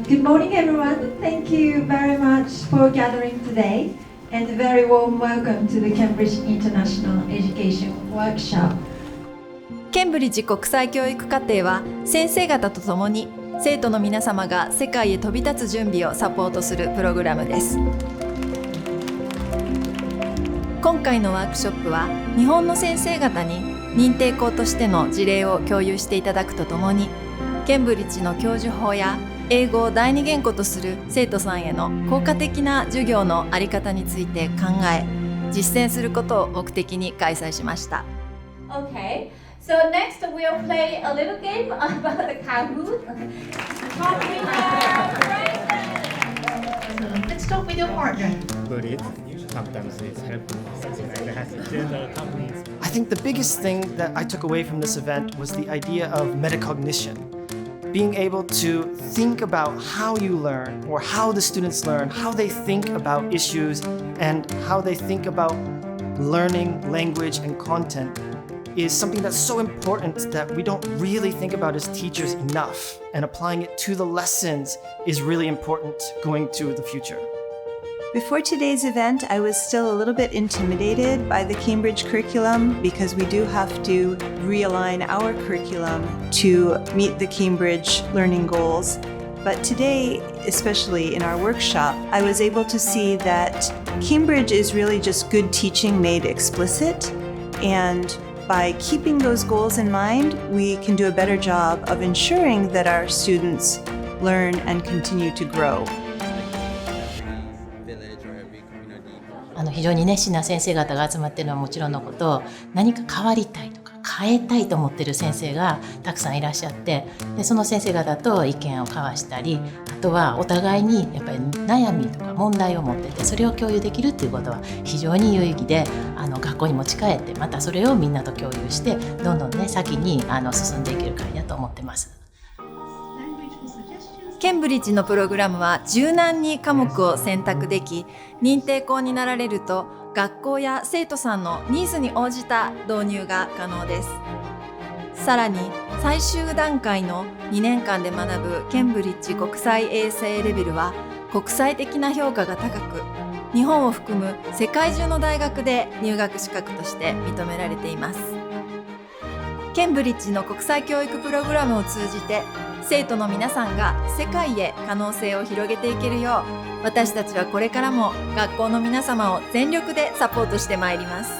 Good morning, everyone. Thank you very much for gathering today, and a very warm welcome to the Cambridge International Education Workshop. ケンブリッジ国際教育課程は先生方と共に生徒の皆様が世界へ飛び立つ準備をサポートするプログラムです。今回のワークショップは日本の先生方に認定校としての事例を共有していただくとともに、ケンブリッジの教授法や英語を第二言語とする生徒さんへの効果的な授業のあり方について考え、実践することを目的に開催しました。Okay, so next we'll play a little game about the Kahoot. Let's talk with your partner. But sometimes it's helpful, something like that. General companies. I think the biggest thing that I took away from this event was the idea of metacognition. Being able to think about how you learn or how the students learn, how they think about issues and how they think about learning language and content is something that's so important that we don't really think about as teachers enough. And applying it to the lessons is really important going to the future. Before today's event, I was still a little bit intimidated by the Cambridge curriculum because we do have to realign our curriculum to meet the Cambridge learning goals. But today, especially in our workshop, I was able to see that Cambridge is really just good teaching made explicit. And by keeping those goals in mind, we can do a better job of ensuring that our students learn and continue to grow.非常に熱心な先生方が集まっているのはもちろんのこと、何か変わりたいとか変えたいと思っている先生がたくさんいらっしゃって、でその先生方と意見を交わしたり、あとはお互いにやっぱり悩みとか問題を持ってて、それを共有できるっていうことは非常に有意義で、学校に持ち帰ってまたそれをみんなと共有してどんどんね先に進んでいける会だと思ってます。ケンブリッジのプログラムは柔軟に科目を選択でき、認定校になられると学校や生徒さんのニーズに応じた導入が可能です。さらに最終段階の2年間で学ぶケンブリッジ国際衛生レベルは国際的な評価が高く、日本を含む世界中の大学で入学資格として認められています。ケンブリッジの国際教育プログラムを通じて生徒の皆さんが世界へ可能性を広げていけるよう、私たちはこれからも学校の皆様を全力でサポートしてまいります。